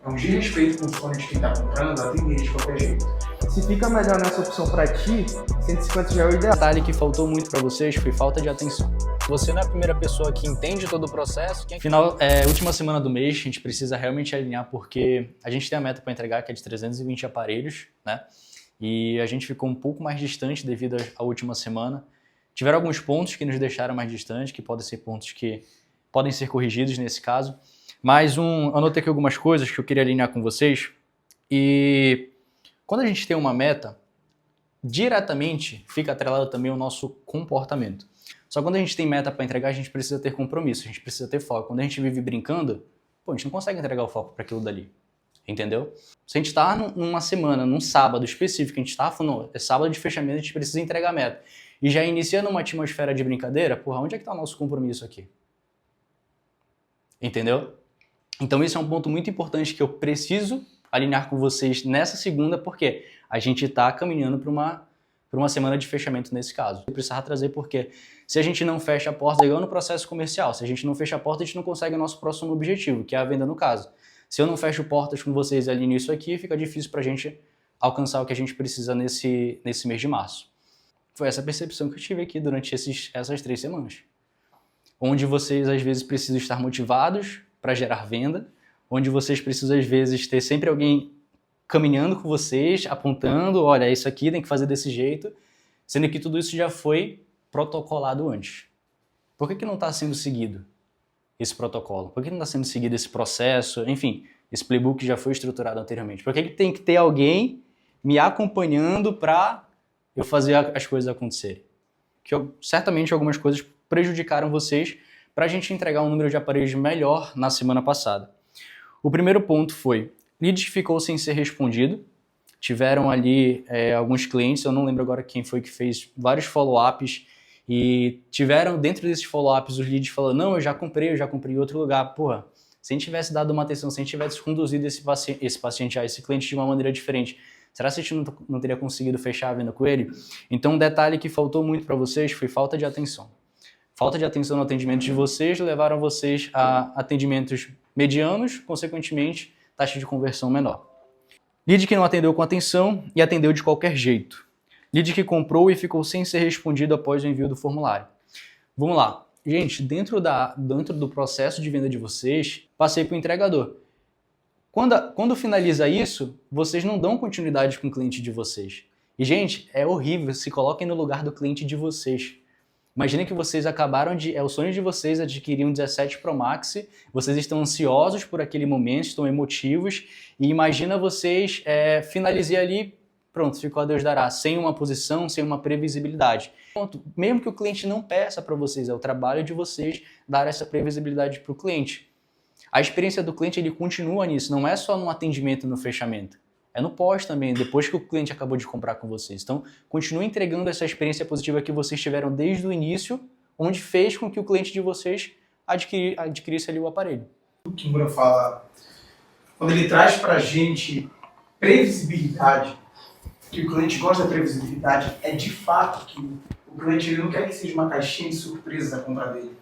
É um desrespeito com o sonho de quem está comprando, atender de qualquer jeito. Se fica melhor nessa opção para ti, 150 já é o ideal. O detalhe que faltou muito para vocês foi falta de atenção. Você não é a primeira pessoa que entende todo o processo. Final, última semana do mês, a gente precisa realmente alinhar porque a gente tem a meta para entregar que é de 320 aparelhos, né? E a gente ficou um pouco mais distante devido à última semana. Tiveram alguns pontos que nos deixaram mais distantes, que podem ser pontos que podem ser corrigidos nesse caso. Mas anotei aqui algumas coisas que eu queria alinhar com vocês. E quando a gente tem uma meta, diretamente fica atrelado também o nosso comportamento. Só quando a gente tem meta para entregar, a gente precisa ter compromisso, a gente precisa ter foco. Quando a gente vive brincando, a gente não consegue entregar o foco para aquilo dali. Entendeu? Se a gente está numa semana, num sábado específico, a gente está falando, é sábado de fechamento, a gente precisa entregar a meta. E já iniciando uma atmosfera de brincadeira, onde é que está o nosso compromisso aqui? Entendeu? Então isso é um ponto muito importante que eu preciso alinhar com vocês nessa segunda, porque a gente está caminhando para uma semana de fechamento nesse caso. Eu precisava trazer porque se a gente não fecha a porta, igual no processo comercial, se a gente não fecha a porta, a gente não consegue o nosso próximo objetivo, que é a venda no caso. Se eu não fecho portas com vocês ali nisso aqui, fica difícil para a gente alcançar o que a gente precisa nesse mês de março. Foi essa percepção que eu tive aqui durante essas 3 semanas. Onde vocês às vezes precisam estar motivados para gerar venda, onde vocês precisam às vezes ter sempre alguém caminhando com vocês, apontando, olha, isso aqui tem que fazer desse jeito, sendo que tudo isso já foi protocolado antes. Por que não está sendo seguido esse protocolo? Por que não está sendo seguido esse processo? Enfim, esse playbook já foi estruturado anteriormente. Por que tem que ter alguém me acompanhando para eu fazer as coisas acontecerem? Certamente algumas coisas prejudicaram vocês para a gente entregar um número de aparelhos melhor na semana passada. O primeiro ponto foi, leads ficou sem ser respondido. Tiveram ali alguns clientes, eu não lembro agora quem foi que fez vários follow-ups, e tiveram dentro desses follow-ups os leads falando, não, eu já comprei em outro lugar. Porra, se a gente tivesse dado uma atenção, se a gente tivesse conduzido esse paciente esse cliente de uma maneira diferente, será que a gente não teria conseguido fechar a venda com ele? Então, um detalhe que faltou muito para vocês foi falta de atenção. Falta de atenção no atendimento de vocês levaram vocês a atendimentos medianos, consequentemente, taxa de conversão menor. Lead que não atendeu com atenção e atendeu de qualquer jeito. Lead que comprou e ficou sem ser respondido após o envio do formulário. Vamos lá. Gente, dentro do processo de venda de vocês, passei para o entregador. Quando finaliza isso, vocês não dão continuidade com o cliente de vocês. E, gente, é horrível. Se coloquem no lugar do cliente de vocês. Imagina que vocês acabaram é o sonho de vocês adquirir um 17 Pro Max, vocês estão ansiosos por aquele momento, estão emotivos, e imagina vocês finalizar ali, pronto, ficou a Deus dará, sem uma posição, sem uma previsibilidade. Pronto, mesmo que o cliente não peça para vocês, é o trabalho de vocês dar essa previsibilidade para o cliente. A experiência do cliente, ele continua nisso, não é só no atendimento, no fechamento. É no pós também, depois que o cliente acabou de comprar com vocês. Então, continue entregando essa experiência positiva que vocês tiveram desde o início, onde fez com que o cliente de vocês adquirisse ali o aparelho. O que o Kimura fala, quando ele traz para a gente previsibilidade, que o cliente gosta da previsibilidade, é de fato que o cliente ele não quer que seja uma caixinha de surpresa da compra dele.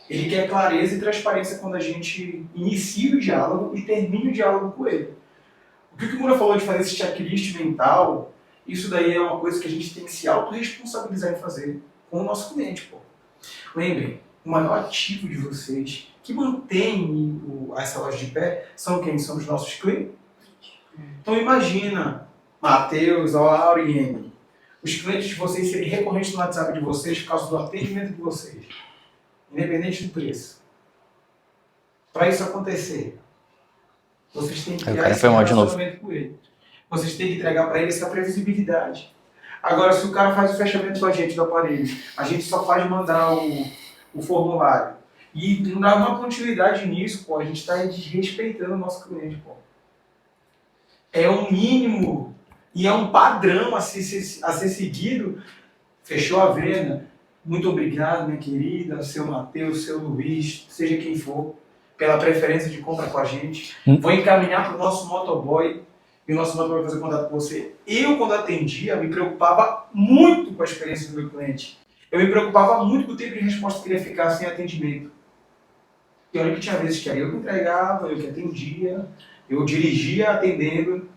Ele quer clareza e transparência quando a gente inicia o diálogo e termina o diálogo com ele. O que o Kimura falou de fazer esse checklist mental, isso daí é uma coisa que a gente tem que se autorresponsabilizar em fazer com o nosso cliente. Pô. Lembrem, o maior ativo de vocês, que mantém essa loja de pé, são quem? São os nossos clientes. Então imagina, Matheus, Laura e Emily, os clientes de vocês serem recorrentes no WhatsApp de vocês por causa do atendimento de vocês, independente do preço. Para isso acontecer, vocês têm que criar esse relacionamento com ele. Vocês têm que entregar para ele essa previsibilidade. Agora, se o cara faz o fechamento com a gente do aparelho, a gente só faz mandar o formulário e não dá uma continuidade nisso, pô, a gente está desrespeitando o nosso cliente. Pô. É um mínimo e é um padrão a ser seguido. Fechou a venda. Muito obrigado, minha querida, seu Matheus, seu Luiz, seja quem for, pela preferência de compra com a gente. Vou encaminhar para o nosso motoboy e o nosso motoboy vai fazer contato com você. Eu, quando atendia, me preocupava muito com a experiência do meu cliente. Eu me preocupava muito com o tempo de resposta que ele ia ficar sem atendimento. E olha que tinha vezes que era eu que entregava, eu que atendia, Eu dirigia atendendo.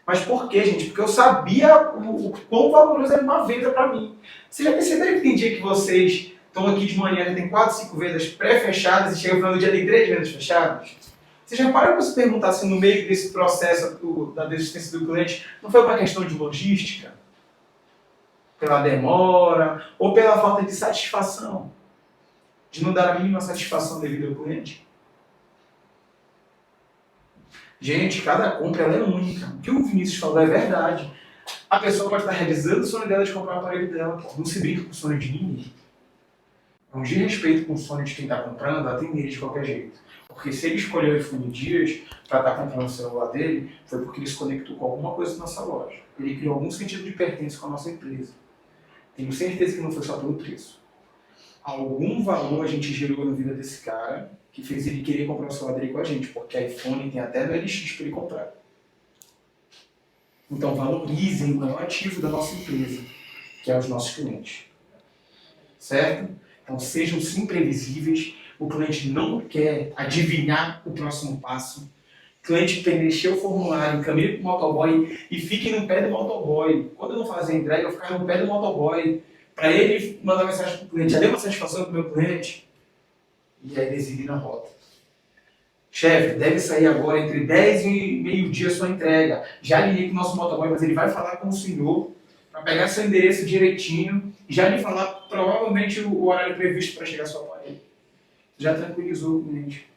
Mas por quê, gente? Porque eu sabia o quão valoroso era uma venda para mim. Vocês já perceberam que tem dia que vocês estão aqui de manhã, já tem 4, 5 vendas pré-fechadas e chega no final do dia tem 3 vendas fechadas? Você já parou para se perguntar se no meio desse processo da desistência do cliente não foi uma questão de logística? Pela demora ou pela falta de satisfação? De não dar a mínima satisfação devida ao cliente? Gente, cada compra ela é única. O que o Vinícius falou é verdade. A pessoa pode estar realizando o sonho dela de comprar o aparelho dela. Não se brinca com o sonho de ninguém. É um desrespeito com o sonho de quem está comprando, atender de qualquer jeito. Porque se ele escolheu o iPhone Dias para estar comprando o celular dele, foi porque ele se conectou com alguma coisa na nossa loja. Ele criou algum sentido de pertença com a nossa empresa. Tenho certeza que não foi só pelo preço. Algum valor a gente gerou na vida desse cara que fez ele querer comprar o celular dele com a gente, porque iPhone tem até no LX para ele comprar. Então valorizem o maior ativo da nossa empresa, que é os nossos clientes. Certo? Então sejam sim previsíveis. O cliente não quer adivinhar o próximo passo. O cliente preencher o formulário, caminhe para o motoboy e fique no pé do motoboy. Quando eu não fazia a entrega, eu ficava no pé do motoboy para ele mandar mensagem para o cliente. Já deu uma satisfação para o meu cliente? E aí decidir na rota. Chefe, deve sair agora entre 10 e meio-dia a sua entrega. Já liguei com o nosso motoboy, mas ele vai falar com o senhor para pegar seu endereço direitinho e já lhe falar provavelmente o horário previsto para chegar a sua aparelho. Já tranquilizou o cliente.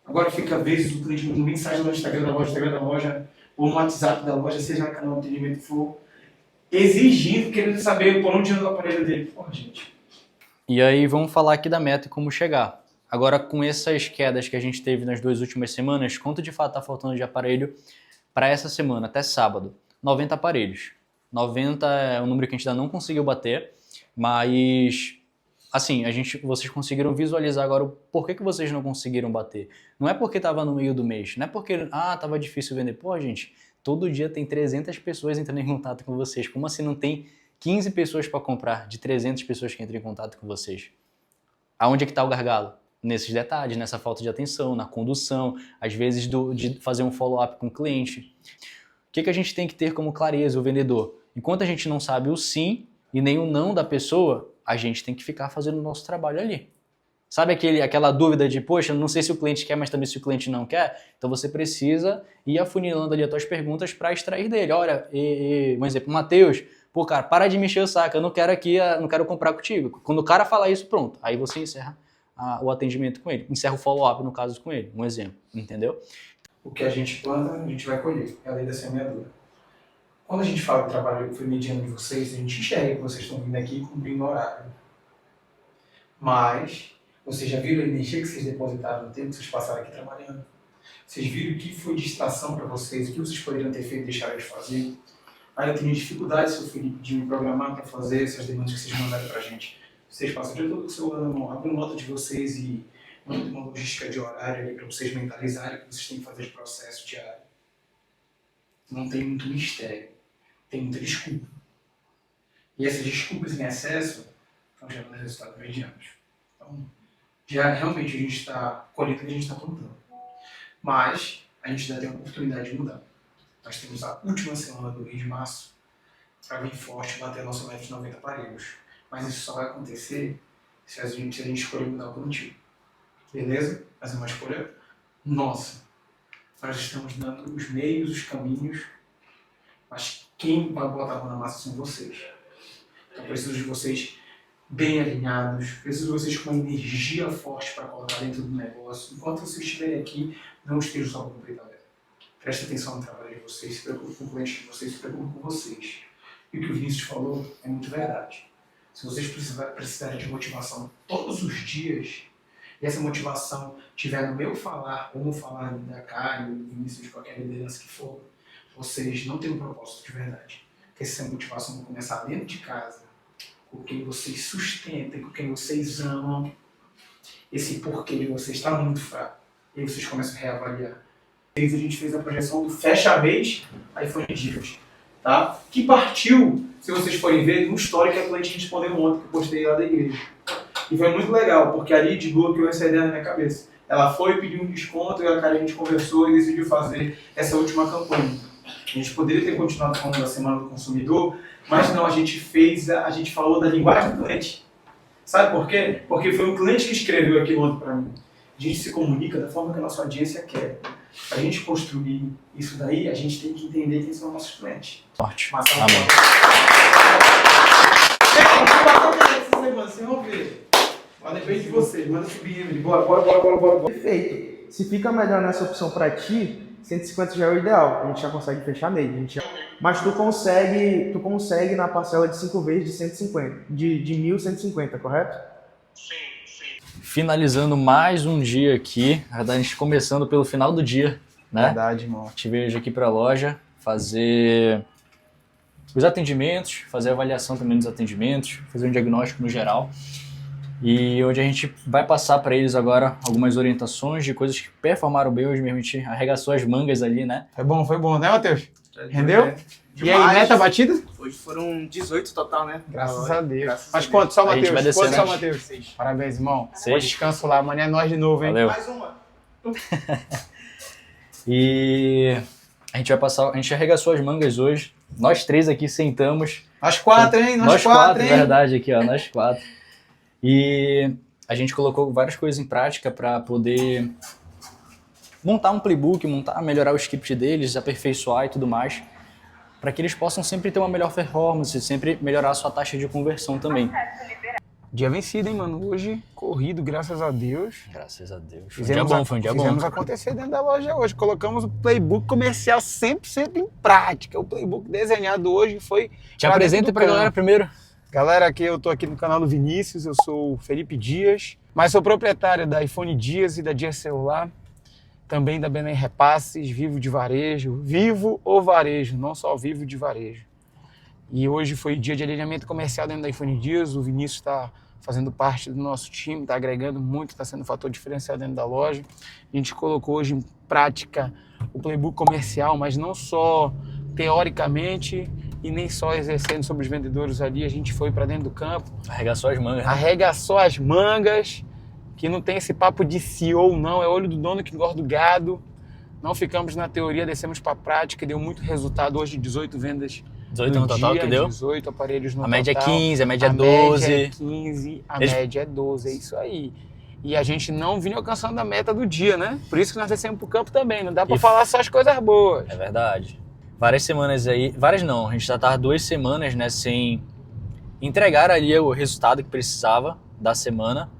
Agora fica, às vezes, o cliente mandando mensagem no Instagram da loja, ou no WhatsApp da loja, seja no canal de atendimento que for, exigindo, querendo saber por onde anda o aparelho dele. Pô, gente. E aí vamos falar aqui da meta e como chegar. Agora, com essas quedas que a gente teve nas 2 últimas semanas, quanto de fato está faltando de aparelho para essa semana, até sábado? 90 aparelhos. 90 é um número que a gente ainda não conseguiu bater, mas assim, vocês conseguiram visualizar agora o porquê que vocês não conseguiram bater. Não é porque estava no meio do mês, não é porque estava difícil vender. Pô, gente, todo dia tem 300 pessoas entrando em contato com vocês. Como assim não tem 15 pessoas para comprar de 300 pessoas que entram em contato com vocês? Aonde é que está o gargalo? Nesses detalhes, nessa falta de atenção, na condução, às vezes de fazer um follow-up com o cliente. O que a gente tem que ter como clareza, o vendedor? Enquanto a gente não sabe o sim e nem o não da pessoa, a gente tem que ficar fazendo o nosso trabalho ali. Sabe aquela dúvida de, poxa, não sei se o cliente quer, mas também se o cliente não quer? Então você precisa ir afunilando ali as tuas perguntas para extrair dele. Olha, um exemplo, Matheus, pô, cara, para de mexer o saco, eu não quero comprar contigo. Quando o cara falar isso, pronto, aí você encerra o atendimento com ele, encerra o follow-up, no caso, com ele, um exemplo, entendeu? O que a gente planta, a gente vai colher, é a lei da semeadura. Quando a gente fala do trabalho mediano de vocês, a gente enxerga que vocês estão vindo aqui cumprindo horário. Mas, vocês já viram a energia que vocês depositaram no tempo que vocês passaram aqui trabalhando? Vocês viram o que foi distração para vocês, o que vocês poderiam ter feito e deixaram de fazer? Aí eu tenho dificuldade se o Felipe de me programar para fazer essas demandas que vocês mandaram para a gente. Vocês passam o dia todo com o celular na mão, abrem nota de vocês e mandam uma logística de horário ali para vocês mentalizarem o que vocês têm que fazer de processo diário. Não tem muito mistério, tem muita desculpa. E essas desculpas em excesso estão gerando resultados medianos. Então, já realmente a gente está colhendo o que a gente está plantando. Mas a gente ainda tem a oportunidade de mudar. Nós temos a última semana do mês de março para vir forte e bater a nossa meta de 90 aparelhos. Mas isso só vai acontecer se a gente escolher mudar o plantio. Beleza? Mas é uma escolha nossa. Nós estamos dando os meios, os caminhos, mas quem vai botar a mão na massa são vocês. Então preciso de vocês bem alinhados, preciso de vocês com uma energia forte para colocar dentro do negócio. Enquanto vocês estiverem aqui, não estejam só com o peito aberto. Preste atenção no trabalho de vocês, se preocupe com o cliente de vocês, se preocupe com vocês. E o que o Vinícius falou é muito verdade. Se vocês precisarem de motivação todos os dias, e essa motivação estiver no meu falar, ou no falar da Karen, do Vinícius, de qualquer liderança que for, vocês não têm um propósito de verdade. Porque essa motivação vai começar dentro de casa, com quem vocês sustentam, com quem vocês amam. Esse porquê de vocês está muito fraco. E aí vocês começam a reavaliar. A gente fez a projeção do fecha-mês iPhone Dias, tá? Que partiu, se vocês forem ver, no story que a cliente respondeu ontem, que eu postei lá da igreja. E foi muito legal, porque ali desbloqueou essa ideia na minha cabeça. ela foi pedir um desconto e a gente conversou e decidiu fazer essa última campanha. A gente poderia ter continuado falando da Semana do Consumidor, mas não, a gente falou da linguagem do cliente. Sabe por quê? Porque foi um cliente que escreveu aquilo outro para mim. A gente se comunica da forma que a nossa audiência quer. Para a gente construir isso daí, a gente tem que entender quem são os nossos clientes. Sorte. Mas Amém. Vocês vão ver. Mas depende de vocês. Manda subir, Emily. Bora. Perfeito. Se fica melhor nessa opção pra ti, 150 já é o ideal. A gente já consegue fechar nele. Mas tu consegue na parcela de 5 vezes de 150, de 1.150, correto? Sim. Finalizando mais um dia aqui, na verdade a gente começando pelo final do dia, né? Verdade, irmão. Te vejo aqui para a loja, fazer os atendimentos, fazer a avaliação também dos atendimentos, fazer um diagnóstico no geral. E onde a gente vai passar para eles agora algumas orientações de coisas que performaram bem hoje mesmo. A gente arregaçou as mangas ali, né? Foi bom, né, Matheus? Rendeu? E aí, Demais. meta batida? Hoje foram 18 total, né? Graças a Deus. Graças Mas a quanto só, A gente vai Matheus? Quanto descendo, só, né? Matheus? Parabéns, irmão. 6. Bom descanso lá. Amanhã é nós de novo, hein? Valeu. Mais uma. E a gente vai passar, a gente arregaçou as mangas hoje. Nós 3 aqui sentamos. Nós 4, hein? Nós quatro, verdade, aqui, ó, nós 4. E a gente colocou várias coisas em prática para poder montar um playbook, melhorar o script deles, aperfeiçoar e tudo mais, para que eles possam sempre ter uma melhor performance, sempre melhorar a sua taxa de conversão também. Dia vencido, hein, mano? Hoje, corrido, graças a Deus. Graças a Deus. Foi um dia bom. Fizemos acontecer dentro da loja hoje. Colocamos o playbook comercial 100% em prática. O playbook desenhado hoje foi... Te apresenta pra galera primeiro. Galera, eu tô aqui no canal do Vinícius, eu sou o Felipe Dias, mas sou proprietário da iPhone Dias e da Dias Celular, também da Belém Repasses, vivo de varejo, vivo ou varejo, não só vivo de varejo. E hoje foi dia de alinhamento comercial dentro da iPhone Dias, o Vinícius está fazendo parte do nosso time, está agregando muito, está sendo um fator diferencial dentro da loja. A gente colocou hoje em prática o playbook comercial, mas não só teoricamente e nem só exercendo sobre os vendedores ali, a gente foi para dentro do campo. Arregaçou as mangas. Arregaçou as mangas, que não tem esse papo de CEO não, é olho do dono que engorda o gado. Não ficamos na teoria, descemos para a prática, deu muito resultado hoje, 18 vendas 18 no total dia, que deu? 18 aparelhos no total. A média é 15, a média é 12. A média é 15, a média é 12, é isso aí. E a gente não vinha alcançando a meta do dia, né? Por isso que nós descemos pro campo também, não dá para falar só as coisas boas. É verdade. Várias semanas aí, várias não, a gente já tava 2 semanas, né, sem entregar ali o resultado que precisava da semana.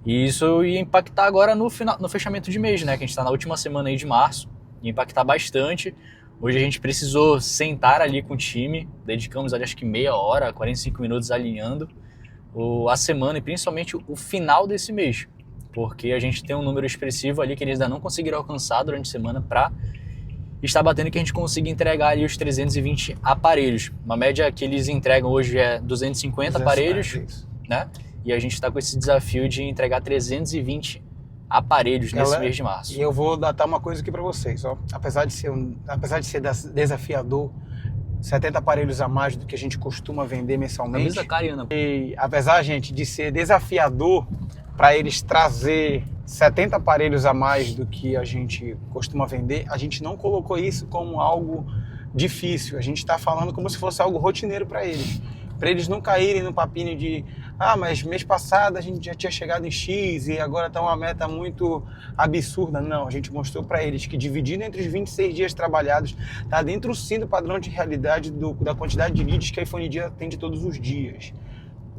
E isso ia impactar agora no fechamento de mês, né, que a gente tá na última semana aí de março, ia impactar bastante. Hoje a gente precisou sentar ali com o time, dedicamos ali acho que meia hora, 45 minutos alinhando a semana e principalmente o final desse mês, porque a gente tem um número expressivo ali que eles ainda não conseguiram alcançar durante a semana para estar batendo que a gente consiga entregar ali os 320 aparelhos. Uma média que eles entregam hoje é 250 aparelhos, né? E a gente está com esse desafio de entregar 320 aparelhos nesse mês de março. E eu vou datar uma coisa aqui para vocês, ó. Apesar de ser desafiador, 70 aparelhos a mais do que a gente costuma vender mensalmente. Camisa cariana. E apesar, gente, de ser desafiador para eles trazer 70 aparelhos a mais do que a gente costuma vender, a gente não colocou isso como algo difícil. A gente está falando como se fosse algo rotineiro para eles não caírem no papinho de mas mês passado a gente já tinha chegado em X e agora está uma meta muito absurda. Não, a gente mostrou para eles que dividindo entre os 26 dias trabalhados, está dentro sim do padrão de realidade da quantidade de leads que a iPhone Dia atende todos os dias.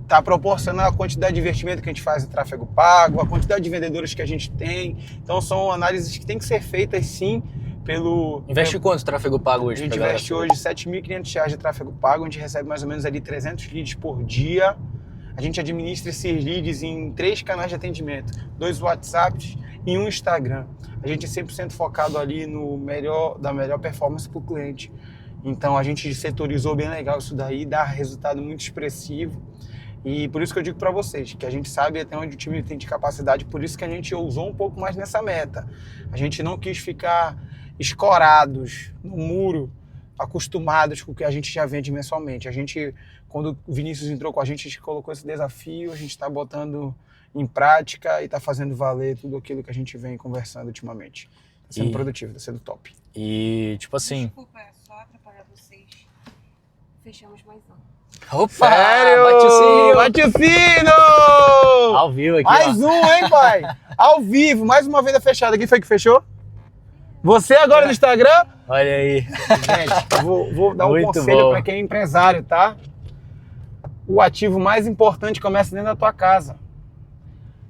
Está proporcional a quantidade de investimento que a gente faz em tráfego pago, a quantidade de vendedores que a gente tem. Então são análises que têm que ser feitas sim Investe quanto tráfego pago hoje? A gente investe hoje R$ 7.500 de tráfego pago, a gente recebe mais ou menos ali 300 leads por dia. A gente administra esses leads em 3 canais de atendimento, 2 WhatsApps e um Instagram. A gente é 100% focado ali da melhor performance para o cliente. Então a gente setorizou bem legal isso daí, dá resultado muito expressivo. E por isso que eu digo para vocês, que a gente sabe até onde o time tem de capacidade, por isso que a gente ousou um pouco mais nessa meta. A gente não quis ficar escorados no muro, acostumados com o que a gente já vende mensalmente. A gente, quando o Vinícius entrou com a gente colocou esse desafio, a gente está botando em prática e tá fazendo valer tudo aquilo que a gente vem conversando ultimamente. Tá sendo produtivo, tá sendo top. E, tipo assim... Desculpa, só atrapalhar vocês. Fechamos mais um. Opa! Sério? Bate o sino! Bate o sino! Ao vivo aqui, Mais ó. um, hein, pai? Ao vivo, mais uma venda fechada. Quem foi que fechou? Você agora no Instagram? Olha aí. Gente, eu vou dar um Muito conselho bom. para quem é empresário, tá? O ativo mais importante começa dentro da tua casa.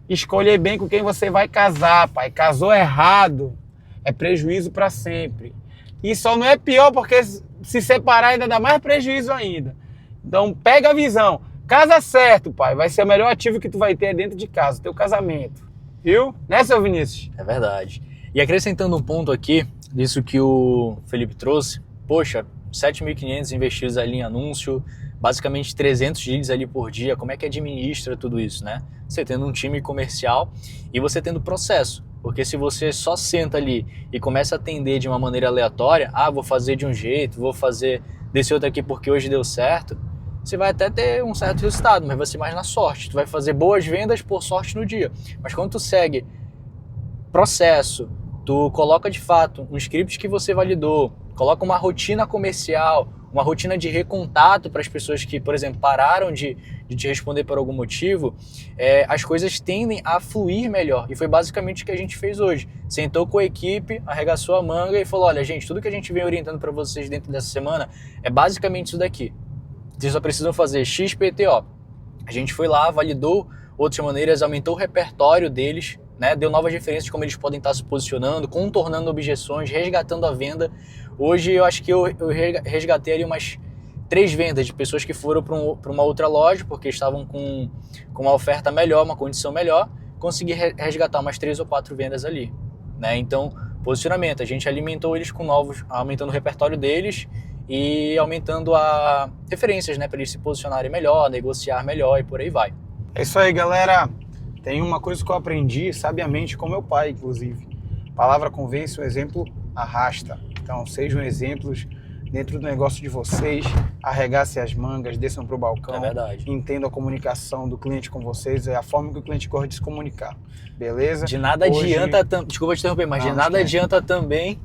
Escolher bem com quem você vai casar, pai. Casou errado, é prejuízo para sempre. E só não é pior porque se separar ainda dá mais prejuízo ainda. Então pega a visão. Casa certo, pai. Vai ser o melhor ativo que tu vai ter dentro de casa, teu casamento. Viu? Né, seu Vinícius? É verdade. E acrescentando um ponto aqui, disso que o Felipe trouxe, poxa, 7.500 investidos ali em anúncio, basicamente 300 leads ali por dia, como é que administra tudo isso, né? Você tendo um time comercial e você tendo processo, porque se você só senta ali e começa a atender de uma maneira aleatória, vou fazer de um jeito, vou fazer desse outro aqui porque hoje deu certo, você vai até ter um certo resultado, mas vai ser mais na sorte, tu vai fazer boas vendas por sorte no dia, mas quando tu segue processo, tu coloca de fato um script que você validou, coloca uma rotina comercial, uma rotina de recontato para as pessoas que, por exemplo, pararam de te responder por algum motivo, as coisas tendem a fluir melhor. E foi basicamente o que a gente fez hoje. Sentou com a equipe, arregaçou a manga e falou, olha gente, tudo que a gente vem orientando para vocês dentro dessa semana é basicamente isso daqui. Vocês só precisam fazer XPTO. A gente foi lá, validou outras maneiras, aumentou o repertório deles, né, deu novas referências de como eles podem estar se posicionando, contornando objeções, resgatando a venda. Hoje eu acho que eu resgatei ali umas 3 vendas de pessoas que foram para uma outra loja, porque estavam com uma oferta melhor, uma condição melhor, consegui resgatar umas 3 ou 4 vendas ali, né? Então, posicionamento, a gente alimentou eles com novos, aumentando o repertório deles e aumentando a referências, né, para eles se posicionarem melhor, negociar melhor e por aí vai. É isso aí, galera. Tem uma coisa que eu aprendi sabiamente com meu pai, inclusive. Palavra convence, o exemplo arrasta. Então, sejam exemplos dentro do negócio de vocês, arregassem as mangas, desçam para o balcão. É verdade. Entendam a comunicação do cliente com vocês, é a forma que o cliente gosta de se comunicar. Beleza? De nada adianta, desculpa te interromper, mas de nada adianta também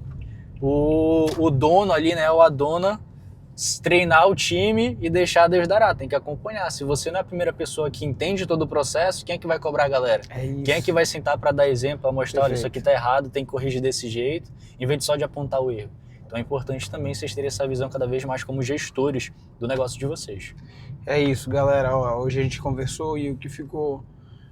o dono ali, né, ou a dona, treinar o time e deixar Deus dará. Tem que acompanhar. Se você não é a primeira pessoa que entende todo o processo, quem é que vai cobrar a galera? É isso. Quem é que vai sentar para dar exemplo, para mostrar, olha, Perfeito. isso aqui tá errado, tem que corrigir desse jeito, em vez de só de apontar o erro. Então é importante também vocês terem essa visão cada vez mais como gestores do negócio de vocês. É isso, galera. Ó, hoje a gente conversou e o que ficou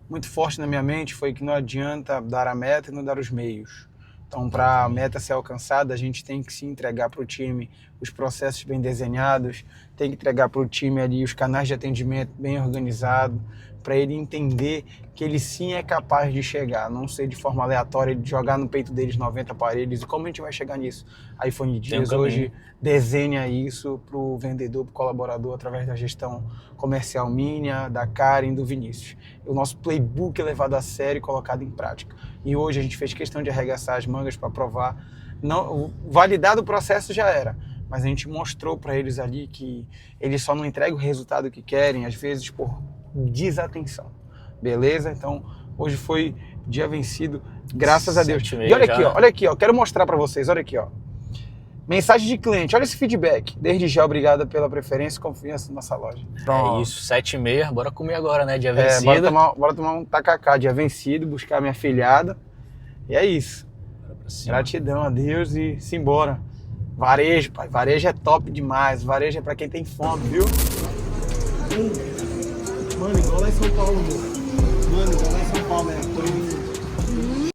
muito forte na minha mente foi que não adianta dar a meta e não dar os meios. Então, para a meta ser alcançada, a gente tem que se entregar para o time os processos bem desenhados, tem que entregar para o time ali os canais de atendimento bem organizados, para ele entender que ele sim é capaz de chegar, não ser de forma aleatória, de jogar no peito deles 90 aparelhos. E como a gente vai chegar nisso? A iPhone Dias hoje desenha isso para o vendedor, para o colaborador, através da gestão comercial minha, da Karen, do Vinícius. O nosso playbook é levado a sério e colocado em prática. E hoje a gente fez questão de arregaçar as mangas para provar. Não, validado o processo já era, mas a gente mostrou para eles ali que eles só não entregam o resultado que querem, às vezes por desatenção. Beleza? Então, hoje foi dia vencido, graças a Deus. E olha aqui, ó, quero mostrar para vocês, olha aqui, ó. Mensagem de cliente, olha esse feedback. Desde já, obrigado pela preferência e confiança na nossa loja. É isso, 7h30, bora comer agora, né? Dia vencido. Bora tomar um tacacá, dia vencido, buscar minha filhada. E é isso. Gratidão a Deus e simbora. Varejo, pai. Varejo é top demais. Varejo é pra quem tem fome, viu? Mano, igual lá em São Paulo, mano. Igual lá em São Paulo, né?